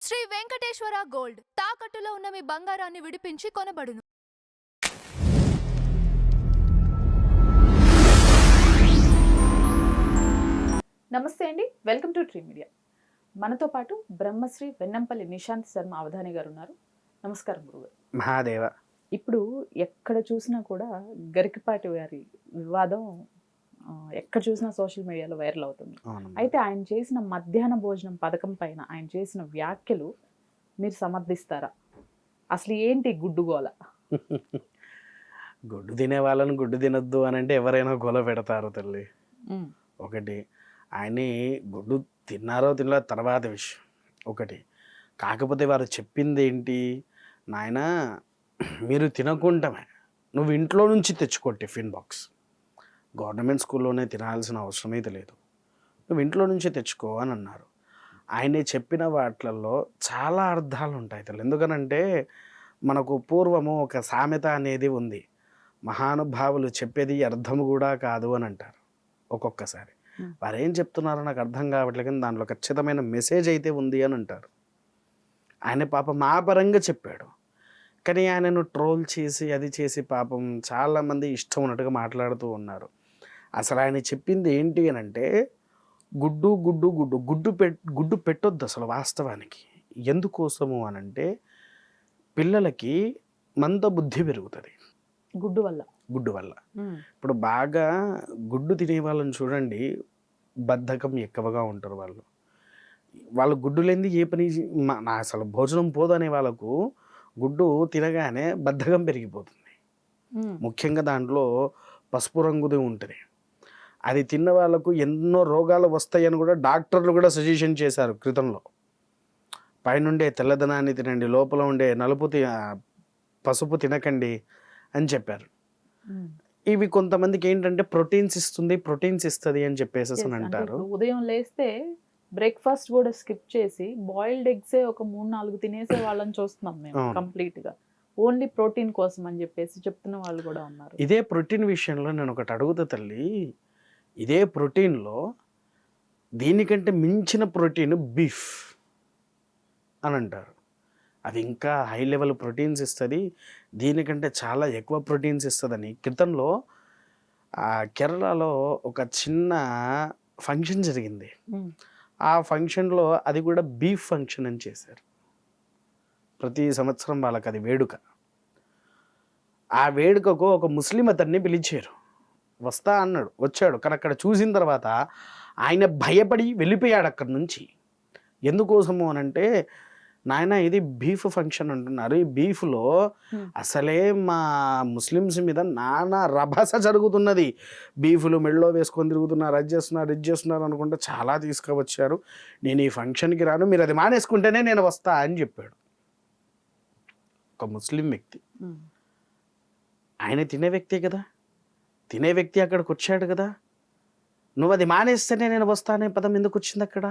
Shri Venkateswara gold తాకట్టులో ఉన్న మీ బంగారాన్ని విడిపించి కొనబడును. నమస్తే అండి, వెల్కమ్ టు ట్రీ మీడియా. మనతో పాటు బ్రహ్మశ్రీ వెన్నంపల్లి నిశాంత్ శర్మ అవధాని గారు ఉన్నారు. నమస్కారం గురుగారు. మహాదేవ. ఇప్పుడు ఎక్కడ చూసినా కూడా గరికపాటి గారి వివాదం ఎక్కడ చూసినా సోషల్ మీడియాలో వైరల్ అవుతుంది. అయితే ఆయన చేసిన మధ్యాహ్న భోజనం పథకం పైన ఆయన చేసిన వ్యాఖ్యలు మీరు సమర్థిస్తారా? అసలు ఏంటి గుడ్డుగోల? గుడ్డు తినే వాళ్ళని గుడ్డు తినొద్దు అని అంటే ఎవరైనా గొల పెడతారు తల్లి. ఒకటి, ఆయన్ని గుడ్డు తిన్నారో తినలో తర్వాత విషయం ఒకటి. కాకపోతే వారు చెప్పింది ఏంటి, నాయన మీరు తినకుండామే నువ్వు ఇంట్లో నుంచి తెచ్చుకో టిఫిన్ బాక్స్, గవర్నమెంట్ స్కూల్లోనే తినాల్సిన అవసరం అయితే లేదు, నువ్వు ఇంట్లో నుంచి తెచ్చుకో అని అన్నారు. ఆయనే చెప్పిన వాటిల్లో చాలా అర్థాలు ఉంటాయి తల్లి. ఎందుకనంటే మనకు పూర్వము ఒక సామెత అనేది ఉంది, మహానుభావులు చెప్పేది అర్థం కూడా కాదు అని అంటారు. ఒక్కొక్కసారి వారు ఏం చెప్తున్నారో నాకు అర్థం కావట్లేదు, కానీ దాంట్లో ఖచ్చితమైన మెసేజ్ అయితే ఉంది అని అంటారు. ఆయన పాపం మా పరంగా చెప్పాడు, కానీ ఆయనను ట్రోల్ చేసి అది చేసి పాపం చాలామంది ఇష్టం ఉన్నట్టుగా మాట్లాడుతూ ఉన్నారు. అసలు ఆయన చెప్పింది ఏంటి అని అంటే గుడ్డు గుడ్డు గుడ్డు గుడ్డు గుడ్డు పెట్టొద్దు అసలు వాస్తవానికి. ఎందుకోసము అని అంటే పిల్లలకి మంద బుద్ధి పెరుగుతుంది గుడ్డు వల్ల. ఇప్పుడు బాగా గుడ్డు తినే వాళ్ళని చూడండి, బద్ధకం ఎక్కువగా ఉంటారు వాళ్ళు గుడ్డు లేనిది ఏ పని నా అసలు భోజనం పోదనే వాళ్ళకు గుడ్డు తినగానే బద్ధకం పెరిగిపోతుంది. ముఖ్యంగా దాంట్లో పసుపు రంగుది ఉంటుంది. అది తిన్న వాళ్ళకు ఎన్నో రోగాలు వస్తాయని కూడా డాక్టర్లు కూడా సజెషన్ చేశారు క్రితంలో. పైనుండే తెల్లదనాన్ని తినండి, లోపల ఉండే పసుపు తినకండి అని చెప్పారు. ఇవి కొంతమందికి ఏంటంటే ప్రోటీన్స్ ఇస్తుంది అని చెప్పేసి అని అంటారు. ఉదయం లేస్తే బ్రేక్ఫాస్ట్ కూడా స్కిప్ చేసి బాయిల్డ్ ఎగ్సే ఒక 3-4 తినేసే వాళ్ళని చూస్తున్నాం మేము కంప్లీట్ గా, ఓన్లీ ప్రోటీన్ కోసం అని చెప్పేసి చెప్తున్న వాళ్ళు కూడా ఉన్నారు. ఇదే ప్రోటీన్ విషయంలో నేను ఒకటి అడుగుతా తల్లి, ఇదే ప్రోటీన్లో దీనికంటే మించిన ప్రోటీన్ బీఫ్ అని అంటారు. అది ఇంకా హై లెవెల్ ప్రోటీన్స్ ఇస్తుంది, దీనికంటే చాలా ఎక్కువ ప్రోటీన్స్ ఇస్తుందని క్రితంలో కేరళలో ఒక చిన్న ఫంక్షన్ జరిగింది. ఆ ఫంక్షన్లో అది కూడా బీఫ్ ఫంక్షన్ అని చేశారు. ప్రతి సంవత్సరం వాళ్ళకి అది వేడుక. ఆ వేడుకకు ఒక ముస్లిం అతన్ని పిలిచారు, వస్తా అన్నాడు, వచ్చాడు. కానీ అక్కడ చూసిన తర్వాత ఆయన భయపడి వెళ్ళిపోయాడు అక్కడి నుంచి. ఎందుకోసము అని అంటే, నాయన ఇది బీఫ్ ఫంక్షన్ అంటున్నారు, ఈ బీఫ్లో అసలే మా ముస్లిమ్స్ మీద నానా రభస జరుగుతున్నది, బీఫ్లు మెళ్ళో వేసుకొని తిరుగుతున్నారు, అది చేస్తున్నారు అనుకుంటే చాలా తీసుకువచ్చారు, నేను ఈ ఫంక్షన్కి రాను, మీరు అది మానేసుకుంటేనే నేను వస్తా అని చెప్పాడు ఒక ముస్లిం వ్యక్తి. ఆయన తినే వ్యక్తే కదా, తినే వ్యక్తి అక్కడికి వచ్చాడు కదా, నువ్వు అది మానేస్తేనే నేను వస్తానే పదం ఎందుకు వచ్చింది అక్కడ?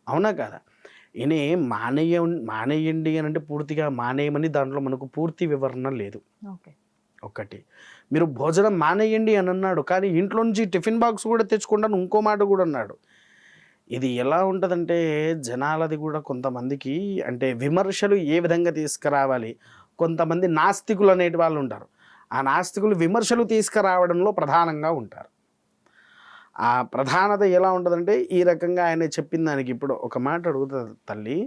అవునా కదా? ఈయన మానేయండి అని అంటే పూర్తిగా మానేయమని దాంట్లో మనకు పూర్తి వివరణ లేదు. ఒకటి, మీరు భోజనం మానేయండి అని అన్నాడు, కానీ ఇంట్లో నుంచి టిఫిన్ బాక్స్ కూడా తెచ్చుకుంటాను ఇంకో మాట కూడా అన్నాడు. ఇది ఎలా ఉంటుందంటే జనాలది కూడా కొంతమందికి అంటే విమర్శలు ఏ విధంగా తీసుకురావాలి, కొంతమంది నాస్తికులు అనేటి వాళ్ళు ఉంటారు. ఆ నాస్తికులు విమర్శలు తీసుకురావడంలో ప్రధానంగా ఉంటారు. ఆ ప్రధానత ఎలా ఉంటుందంటే ఈ రకంగా ఆయన చెప్పిన దానికి. ఇప్పుడు ఒక మాట అడుగుతుంది తల్లి,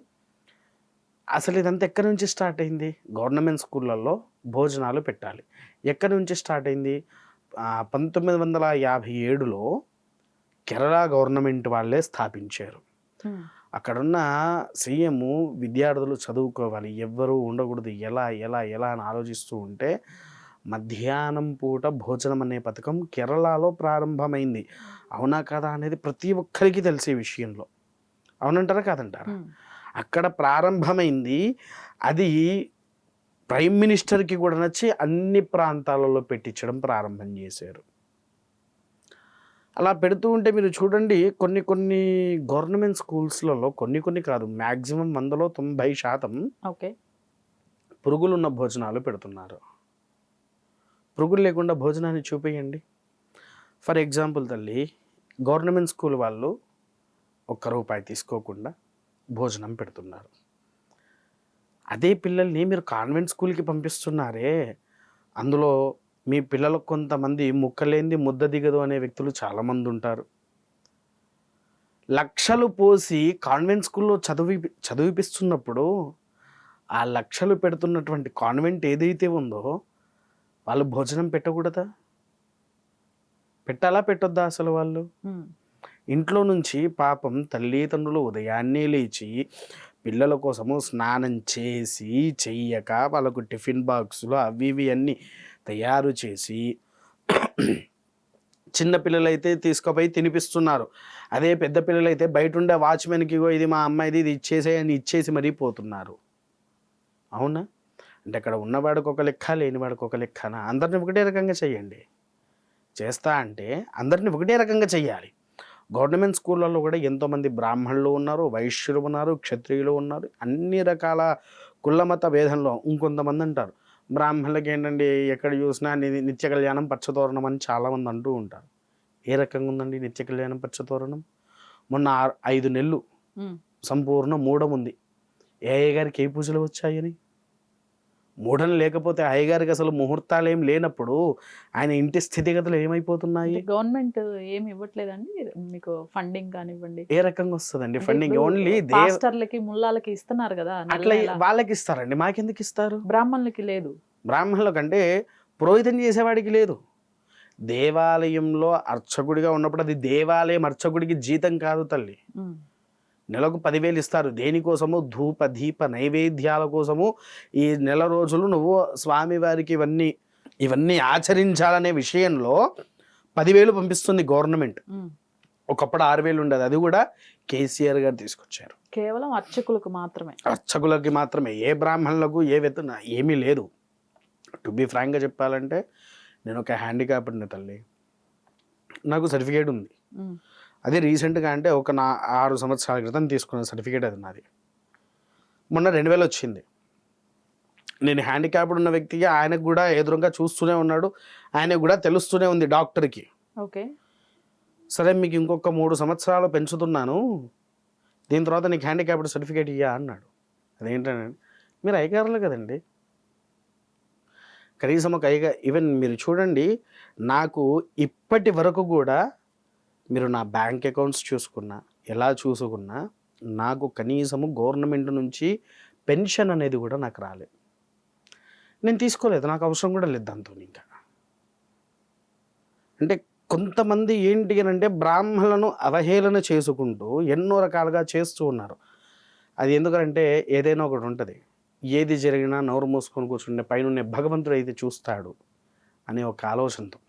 అసలు ఇదంతా ఎక్కడి నుంచి స్టార్ట్ అయింది? గవర్నమెంట్ స్కూళ్ళల్లో భోజనాలు పెట్టాలి ఎక్కడి నుంచి స్టార్ట్ అయింది? 1957లో కేరళ గవర్నమెంట్ వాళ్ళే స్థాపించారు. అక్కడున్న సీఎం విద్యార్థులు చదువుకోవాలి, ఎవ్వరూ ఉండకూడదు, ఎలా ఎలా ఎలా అని ఆలోచిస్తూ ఉంటే మధ్యాహ్నం పూట భోజనం అనే పథకం కేరళలో ప్రారంభమైంది. అవునా కదా అనేది ప్రతి ఒక్కరికి తెలిసే విషయంలో. అవునంటారా కాదంటారా? అక్కడ ప్రారంభమైంది. అది ప్రైమ్ మినిస్టర్కి కూడా నచ్చి అన్ని ప్రాంతాలలో పెట్టించడం ప్రారంభం చేశారు. అలా పెడుతూ ఉంటే మీరు చూడండి, కొన్ని గవర్నమెంట్ స్కూల్స్లలో కొన్ని కాదు, మ్యాక్సిమం 90% పురుగులున్న భోజనాలు పెడుతున్నారు. పురుగులు లేకుండా భోజనాన్ని చూపేయండి. ఫర్ ఎగ్జాంపుల్ తల్లి, గవర్నమెంట్ స్కూల్ వాళ్ళు ₹1 తీసుకోకుండా భోజనం పెడుతున్నారు. అదే పిల్లల్ని మీరు కాన్వెంట్ స్కూల్కి పంపిస్తున్నారే, అందులో మీ పిల్లలకు కొంతమంది ముక్కలేంది ముద్ద దిగదు అనే వ్యక్తులు చాలామంది ఉంటారు. లక్షలు పోసి కాన్వెంట్ స్కూల్లో చదివిపిస్తున్నప్పుడు ఆ లక్షలు పెడుతున్నటువంటి కాన్వెంట్ ఏదైతే ఉందో వాళ్ళు భోజనం పెట్టకూడదా? పెట్టాలా పెట్టొద్దా? అసలు వాళ్ళు ఇంట్లో నుంచి పాపం తల్లిదండ్రులు ఉదయాన్నే లేచి పిల్లల కోసము స్నానం చేసి చెయ్యక వాళ్ళకు టిఫిన్ బాక్సులు అవి ఇవి అన్నీ తయారు చేసి చిన్న పిల్లలైతే తీసుకుపోయి తినిపిస్తున్నారు. అదే పెద్ద పిల్లలైతే బయట ఉండే వాచ్మెన్కి ఇది మా అమ్మాయిది ఇది ఇచ్చేసేయని ఇచ్చేసి మరీ పోతున్నారు. అవునా? అంటే అక్కడ ఉన్నవాడికి ఒక లెక్క, లేనివాడికి ఒక లెక్కనా? అందరిని ఒకటే రకంగా చెయ్యండి. చేస్తా అంటే అందరిని ఒకటే రకంగా చెయ్యాలి. గవర్నమెంట్ స్కూళ్ళల్లో కూడా ఎంతోమంది బ్రాహ్మణులు ఉన్నారు, వైశ్యులు ఉన్నారు, క్షత్రియులు ఉన్నారు, అన్ని రకాల కులమత భేదంలో. ఇంకొంతమంది అంటారు బ్రాహ్మణులకి ఏంటండి ఎక్కడ చూసినా నిత్య కళ్యాణం పచ్చతోరణం అని చాలామంది అంటూ ఉంటారు. ఏ రకంగా ఉందండి నిత్య కళ్యాణం పచ్చతోరణం? మొన్న 5 నెలలు సంపూర్ణ మూఢం ఉంది. ఏ అయ్యగారికి ఏ పూజలు వచ్చాయని? మూఢం లేకపోతే అయ్యగారికి అసలు ముహూర్తాలు ఏం లేనప్పుడు ఆయన ఇంటి స్థితిగతులు ఏమైపోతున్నాయి? గవర్నమెంట్ ఏమి ఇవ్వట్లేదండి మీకు ఫండింగ్ కానివ్వండి? ఏ రకంగా వస్తుందండి ఫండింగ్? ఓన్లీ పాస్టర్లకి ముల్లాలకి ఇస్తున్నారు కదా, అట్లా వాళ్ళకి ఇస్తారండి, మాకెందుకు ఇస్తారు? బ్రాహ్మణులకి లేదు. బ్రాహ్మణుల కంటే పురోహితం చేసేవాడికి లేదు. దేవాలయంలో అర్చకుడిగా ఉన్నప్పుడు అది దేవాలయం అర్చకుడికి జీతం కాదు తల్లి. నెలకు 10,000 ఇస్తారు. దేనికోసము? ధూప దీప నైవేద్యాల కోసము. ఈ నెల రోజులు నువ్వు స్వామివారికి ఇవన్నీ ఆచరించాలనే విషయంలో 10,000 పంపిస్తుంది గవర్నమెంట్. ఒకప్పుడు 6,000 ఉండేది, అది కూడా కేసీఆర్ గారు తీసుకొచ్చారు. కేవలం అర్చకులకు మాత్రమే. అర్చకులకి మాత్రమే, ఏ బ్రాహ్మణులకు ఏ వేతన ఏమీ లేదు. టు బి ఫ్రాంక్గా చెప్పాలంటే నేను ఒక హ్యాండిక్యాప్డ్ని తల్లి, నాకు సర్టిఫికేట్ ఉంది. అది రీసెంట్గా అంటే ఒక 6 సంవత్సరాల క్రితం తీసుకున్న సర్టిఫికేట్ అది నాది. మొన్న 2000 వచ్చింది. నేను హ్యాండిక్యాప్డ్ ఉన్న వ్యక్తికి ఆయనకు కూడా ఎదురుగా చూస్తూనే ఉన్నాడు, ఆయనకు కూడా తెలుస్తూనే ఉంది డాక్టర్కి. ఓకే, సరే మీకు ఇంకొక 3 సంవత్సరాలు పెంచుతున్నాను, దీని తర్వాత నీకు హ్యాండిక్యాప్డ్ సర్టిఫికేట్ ఇయ్యా అన్నాడు. అదేంటంటే మీరు అయ్యగారులు కదండి, కనీసం ఒక ఈవెన్ మీరు చూడండి, నాకు ఇప్పటి వరకు కూడా మీరు నా బ్యాంక్ అకౌంట్స్ చూసుకున్నా ఎలా చూసుకున్నా నాకు కనీసము గవర్నమెంట్ నుంచి పెన్షన్ అనేది కూడా నాకు రాలేదు. నేను తీసుకోలేదు, నాకు అవసరం కూడా లేదు దాంతో. ఇంకా అంటే కొంతమంది ఏంటి అని అంటే బ్రాహ్మణులను అవహేళన చేసుకుంటూ ఎన్నో రకాలుగా చేస్తూ ఉన్నారు. అది ఎందుకంటే ఏదైనా ఒకటి ఉంటుంది, ఏది జరిగినా నోరు మూసుకొని కూర్చుంటే పైన భగవంతుడు అయితే చూస్తాడు అనే ఒక ఆలోచనతో.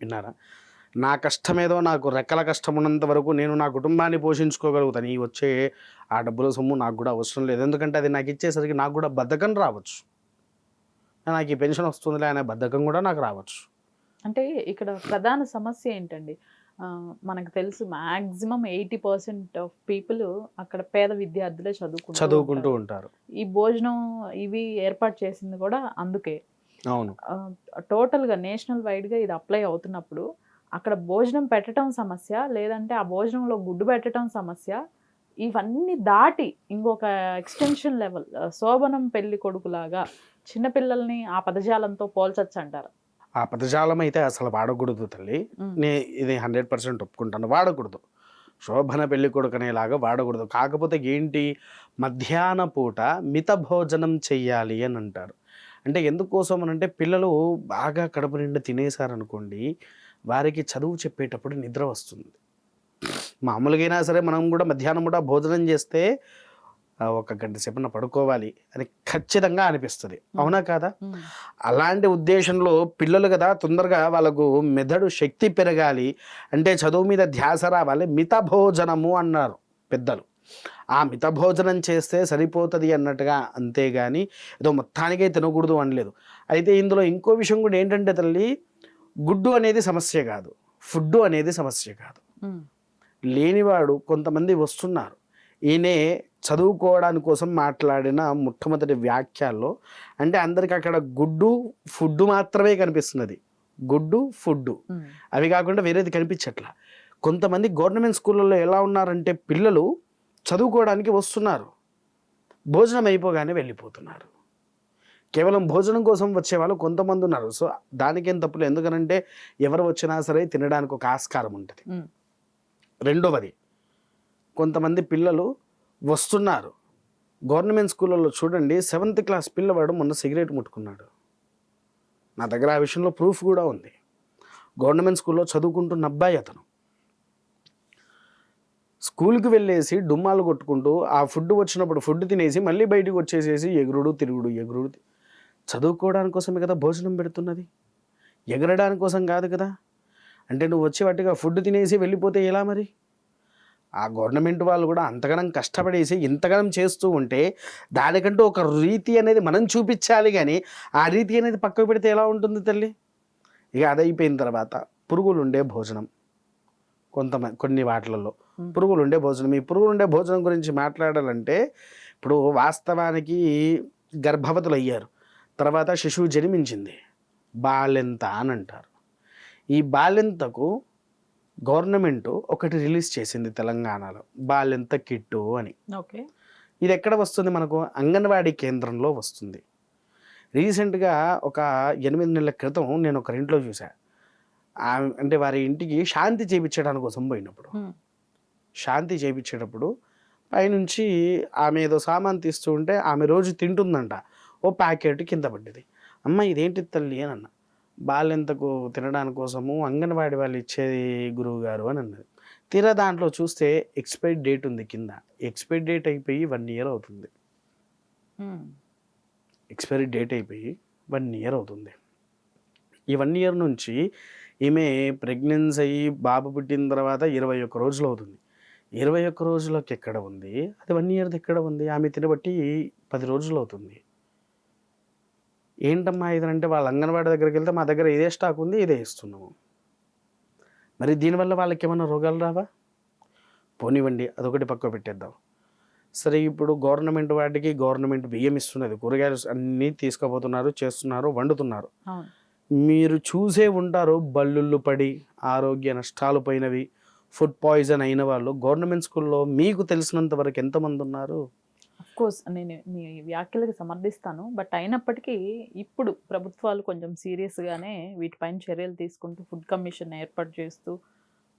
విన్నారా? నా కష్టమేదో నాకు రెక్కల కష్టం ఉన్నంత వరకు నేను నా కుటుంబాన్ని పోషించుకోగలుగుతాను. ఈ వచ్చే ఆ డబ్బుల సొమ్ము నాకు కూడా అవసరం లేదు. ఎందుకంటే అది నాకు ఇచ్చేసరికి నాకు కూడా బద్ధకం రావచ్చు. నాకు ఈ పెన్షన్ వస్తుందిలే అనే బద్ధకం కూడా నాకు రావచ్చు. అంటే ఇక్కడ ప్రధాన సమస్య ఏంటండి? మనకు తెలుసు మ్యాక్సిమం 80% ఆఫ్ పీపుల్ అక్కడ పేద విద్యార్థులే చదువుకుంటూ ఉంటారు. ఈ భోజనం ఇవి ఏర్పాటు చేసింది కూడా అందుకే. అవును, టోటల్గా నేషనల్ వైడ్గా ఇది అప్లై అవుతున్నప్పుడు అక్కడ భోజనం పెట్టడం సమస్య, లేదంటే ఆ భోజనంలో గుడ్డు పెట్టడం సమస్య, ఇవన్నీ దాటి ఇంకొక ఎక్స్టెన్షన్ లెవెల్ శోభనం పెళ్లి కొడుకులాగా చిన్నపిల్లల్ని ఆ పదజాలంతో పోల్చొచ్చు అంటారు. ఆ పదజాలం అయితే అసలు వాడకూడదు తల్లి, ఇది 100% ఒప్పుకుంటాను, వాడకూడదు. శోభన పెళ్లి కొడుకు అనేలాగా వాడకూడదు. కాకపోతే ఏంటి, మధ్యాహ్న పూట మిత భోజనం చెయ్యాలి అని అంటారు. అంటే ఎందుకోసం అని అంటే పిల్లలు బాగా కడుపు నిండా తినేసారనుకోండి, వారికి చదువు చెప్పేటప్పుడు నిద్ర వస్తుంది. మామూలుగా అయినా సరే మనం కూడా మధ్యాహ్నం కూడా భోజనం చేస్తే 1 గంట సేపన పడుకోవాలి అని ఖచ్చితంగా అనిపిస్తుంది. అవునా కాదా? అలాంటి ఉద్దేశంలో పిల్లలు కదా తొందరగా వాళ్ళకు మెదడు శక్తి పెరగాలి అంటే చదువు మీద ధ్యాస రావాలి. మిత భోజనము అన్నారు పెద్దలు. ఆ మిత భోజనం చేస్తే సరిపోతుంది అన్నట్టుగా, అంతేగాని ఏదో మొత్తానికే తినకూడదు అనలేదు. అయితే ఇందులో ఇంకో విషయం కూడా ఏంటంటే తల్లి, గుడ్డు అనేది సమస్య కాదు, ఫుడ్ అనేది సమస్య కాదు. లేనివాడు కొంతమంది వస్తున్నారు. ఈయనే చదువుకోవడానికి కోసం మాట్లాడిన మొట్టమొదటి వ్యాఖ్యల్లో అంటే అందరికి అక్కడ గుడ్డు ఫుడ్ మాత్రమే కనిపిస్తున్నది. గుడ్డు ఫుడ్ అవి కాకుండా వేరేది కనిపించట్లా. కొంతమంది గవర్నమెంట్ స్కూళ్ళల్లో ఎలా ఉన్నారంటే పిల్లలు చదువుకోవడానికి వస్తున్నారు, భోజనం అయిపోగానే వెళ్ళిపోతున్నారు. కేవలం భోజనం కోసం వచ్చేవాళ్ళు కొంతమంది ఉన్నారు. సో దానికేం తప్పులేదు, ఎందుకనంటే ఎవరు వచ్చినా సరే తినడానికి ఒక ఆస్కారం ఉంటుంది. రెండవది, కొంతమంది పిల్లలు వస్తున్నారు. గవర్నమెంట్ స్కూళ్ళలో చూడండి, 7th క్లాస్ పిల్లవాడు మొన్న సిగరెట్ ముట్టుకున్నాడు. నా దగ్గర ఆ విషయంలో ప్రూఫ్ కూడా ఉంది. గవర్నమెంట్ స్కూల్లో చదువుకుంటున్న అబ్బాయి అతను స్కూల్కి వెళ్ళేసి డుమ్మాలు కొట్టుకుంటూ ఆ ఫుడ్ వచ్చినప్పుడు ఫుడ్ తినేసి మళ్ళీ బయటికి వచ్చేసేసి ఎగురుడు తిరుగుడు. చదువుకోవడానికి కోసమే కదా భోజనం పెడుతున్నది, ఎగరడానికి కోసం కాదు కదా. అంటే నువ్వు వచ్చి వాటిగా ఫుడ్ తినేసి వెళ్ళిపోతే ఎలా మరి? ఆ గవర్నమెంట్ వాళ్ళు కూడా అంతగానం కష్టపడేసి ఇంతగానం చేస్తూ ఉంటే దానికంటూ ఒక రీతి అనేది మనం చూపించాలి, కానీ ఆ రీతి అనేది పక్కకు పెడితే ఎలా ఉంటుంది తల్లి? ఇక అదైపోయిన తర్వాత పురుగులు ఉండే భోజనం, కొన్ని వాటిలలో పురుగులు ఉండే భోజనం. ఈ పురుగులు ఉండే భోజనం గురించి మాట్లాడాలంటే, ఇప్పుడు వాస్తవానికి గర్భవతులు అయ్యారు, తర్వాత శిశువు జన్మించింది, బాలెంత అని అంటారు. ఈ బాలెంతకు గవర్నమెంట్ ఒకటి రిలీజ్ చేసింది తెలంగాణలో, బాలెంత కిట్టు అని. ఓకే, ఇది ఎక్కడ వస్తుంది? మనకు అంగన్వాడీ కేంద్రంలో వస్తుంది. రీసెంట్గా ఒక 8 నెలల క్రితం నేను ఒక ఇంట్లో చూసా. అంటే వారి ఇంటికి శాంతి చేయించడానికి కోసం పోయినప్పుడు, శాంతి చేయించేటప్పుడు పైనుంచి ఆమె ఏదో సామాన్ తీస్తూ ఉంటే ఆమె రోజు తింటుందంట, ఓ ప్యాకెట్ కింద పడ్డది. అమ్మ ఇదేంటి తల్లి అని అన్న. బాలెంతకు తినడానికి కోసము అంగన్వాడీ వాళ్ళు ఇచ్చేది గురువు గారు అని అన్నది. తీరా దాంట్లో చూస్తే ఎక్స్పైరీ డేట్ ఉంది కింద. ఎక్స్పైరీ డేట్ అయిపోయి 1 ఇయర్ అవుతుంది. ఎక్స్పైరీ డేట్ అయిపోయి 1 ఇయర్ అవుతుంది. ఈ 1 ఇయర్ నుంచి ఈమె ప్రెగ్నెన్సీ అయ్యి బాబు పుట్టిన తర్వాత 21 రోజులు అవుతుంది. 21 రోజులకు ఎక్కడ ఉంది అది? 1 ఇయర్ది ఎక్కడ ఉంది? ఆమె తినబట్టి 10 రోజులు అవుతుంది. ఏంటమ్మా ఇదంటే, వాళ్ళ అంగన్వాడీ దగ్గరికి వెళ్తే మా దగ్గర ఇదే స్టాక్ ఉంది, ఇదే ఇస్తున్నాము. మరి దీనివల్ల వాళ్ళకి ఏమైనా రోగాలు రావా? పోనివ్వండి, అదొకటి పక్క పెట్టేద్దాం. సరే, ఇప్పుడు గవర్నమెంట్ వాటికి గవర్నమెంట్ బియ్యం ఇస్తున్నది, కూరగాయలు అన్నీ తీసుకుపోతున్నారు, చేస్తున్నారు, వండుతున్నారు. మీరు చూసే ఉంటారు, బల్లుళ్ళు పడి ఆరోగ్య నష్టాలు పోయినవి, ఫుడ్ పాయిజన్ అయిన వాళ్ళు గవర్నమెంట్ స్కూల్లో మీకు తెలిసినంత వరకు ఎంతమంది ఉన్నారు? కోర్స్ నేను మీ వ్యాఖ్యలకు సమర్థిస్తాను, బట్ అయినప్పటికీ ఇప్పుడు ప్రభుత్వాలు కొంచెం సీరియస్గానే వీటిపైన చర్యలు తీసుకుంటూ ఫుడ్ కమిషన్ ఏర్పాటు చేస్తూ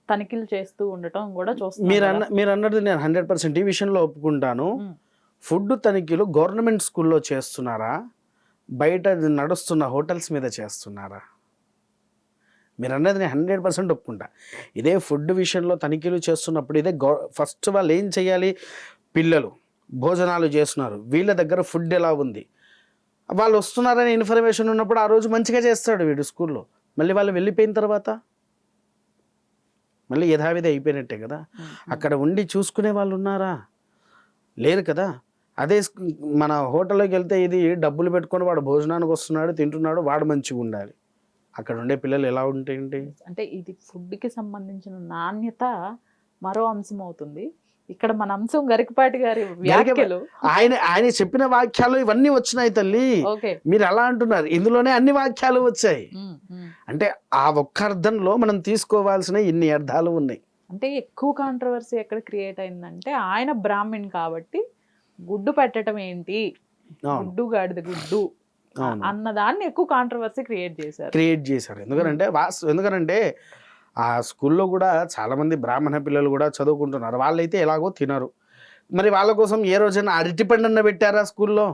తనిఖీలు చేస్తూ ఉండటం కూడా చూస్తున్నాను. మీరు అన్నది నేను 100% ఈ విషయంలో ఒప్పుకుంటాను. ఫుడ్ తనిఖీలు గవర్నమెంట్ స్కూల్లో చేస్తున్నారా, బయట నడుస్తున్న హోటల్స్ మీద చేస్తున్నారా? మీరు అన్నది నేను 100% ఒప్పుకుంటా. ఇదే ఫుడ్ విషయంలో తనిఖీలు చేస్తున్నప్పుడు ఇదే ఫస్ట్ వాళ్ళు ఏం చేయాలి? పిల్లలు భోజనాలు చేస్తున్నారు, వీళ్ళ దగ్గర ఫుడ్ ఎలా ఉంది, వాళ్ళు వస్తున్నారనే ఇన్ఫర్మేషన్ ఉన్నప్పుడు ఆ రోజు మంచిగా చేస్తాడు వీడు స్కూల్లో. మళ్ళీ వాళ్ళు వెళ్ళిపోయిన తర్వాత మళ్ళీ యథావిధి అయిపోయినట్టే కదా. అక్కడ ఉండి చూసుకునే వాళ్ళు ఉన్నారా? లేరు కదా. అదే మన హోటల్లోకి వెళ్తే ఇది డబ్బులు పెట్టుకొని వాడు భోజనానికి వస్తున్నాడు, తింటున్నాడు, వాడు మంచిగా ఉండాలి. అక్కడ ఉండే పిల్లలు ఎలా ఉంటాయండి? అంటే ఇది ఫుడ్కి సంబంధించిన నాణ్యత మరో అంశం అవుతుంది. ఇక్కడ మన అంశం గరికపాటి గారి వ్యాఖ్యలు, ఆయన చెప్పిన వాక్యాలు ఇవన్నీ వచ్చినాయి తల్లి. మీరు ఎలా అంటున్నారు? ఇందులోనే అన్ని వాక్యాలు వచ్చాయి. అంటే ఆ ఒక్క అర్థంలో మనం తీసుకోవాల్సిన ఇన్ని అర్థాలు ఉన్నాయి. అంటే ఎక్కువ కాంట్రవర్సీ ఎక్కడ క్రియేట్ అయిందంటే, ఆయన బ్రాహ్మణ్ కాబట్టి గుడ్డు పెట్టడం ఏంటి, గుడ్డు గాడిద గుడ్డు అన్నదాన్ని ఎక్కువ కాంట్రవర్సీ క్రియేట్ చేశారు. ఎందుకంటే ఆ స్కూల్లో కూడా చాలామంది బ్రాహ్మణ పిల్లలు కూడా చదువుకుంటున్నారు. వాళ్ళైతే ఎలాగో తినరు. మరి వాళ్ళ కోసం ఏ రోజైనా అరటిపండు అన్న పెట్టారా స్కూల్లో?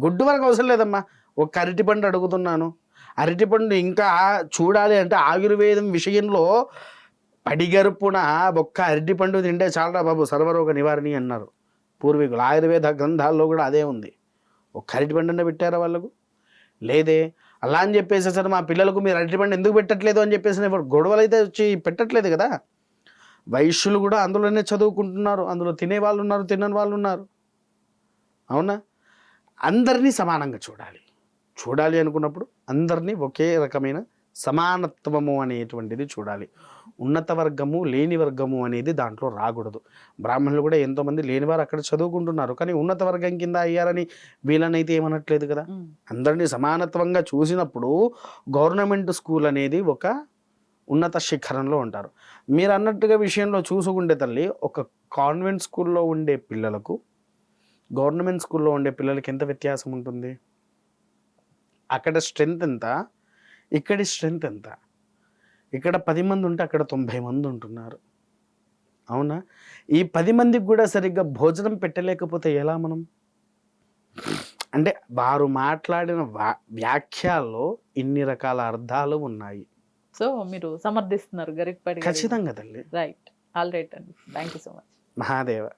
గుడ్డు వరకు అవసరం లేదమ్మా, ఒక అరటిపండు అడుగుతున్నాను. అరటిపండు ఇంకా చూడాలి అంటే ఆయుర్వేదం విషయంలో పడిగరుపున ఒక్క అరటిపండు తింటే చాలా బాబు సర్వరోగ నివారణి అన్నారు పూర్వీకులు. ఆయుర్వేద గ్రంథాల్లో కూడా అదే ఉంది. ఒక అరటిపండు అన్న పెట్టారా వాళ్ళకు? లేదే. అలా అని చెప్పేసి సార్ మా పిల్లలకు మీరు అరటిపండు ఎందుకు పెట్టట్లేదు అని చెప్పేసి గొడవలు అయితే వచ్చి పెట్టట్లేదు కదా. వైశ్యులు కూడా అందులోనే చదువుకుంటున్నారు, అందులో తినే వాళ్ళు ఉన్నారు, తినని వాళ్ళు ఉన్నారు. అవునా? అందరినీ సమానంగా చూడాలి అనుకున్నప్పుడు అందరినీ ఒకే రకమైన సమానత్వము అనేటువంటిది చూడాలి. ఉన్నత వర్గము లేని వర్గము అనేది దాంట్లో రాకూడదు. బ్రాహ్మణులు కూడా ఎంతోమంది లేనివారు అక్కడ చదువుకుంటున్నారు, కానీ ఉన్నత వర్గం కింద అయ్యారని వీళ్ళనైతే ఏమనట్లేదు కదా. అందరినీ సమానత్వంగా చూసినప్పుడు గవర్నమెంట్ స్కూల్ అనేది ఒక ఉన్నత శిఖరంలో ఉంటారు. మీరు అన్నట్టుగా విషయంలో చూసుకుంటే తల్లి, ఒక కాన్వెంట్ స్కూల్లో ఉండే పిల్లలకు గవర్నమెంట్ స్కూల్లో ఉండే పిల్లలకి ఎంత వ్యత్యాసం ఉంటుంది? అక్కడ స్ట్రెంగ్త్ ఎంత, ఇక్కడి స్ట్రెంగ్త్ ఎంత? ఇక్కడ 10 మంది ఉంటే అక్కడ 90 మంది ఉంటున్నారు. అవునా? ఈ 10 మందికి కూడా సరిగ్గా భోజనం పెట్టలేకపోతే ఎలా మనం? అంటే వారు మాట్లాడిన వ్యాఖ్యల్లో ఇన్ని రకాల అర్థాలు ఉన్నాయి. సో మీరు సమర్థిస్తున్నారు గరికపాటి గారి. ఖచ్చితంగా తల్లి. రైట్, ఆల్ రైట్ అండి, thank you so much. Mahadeva.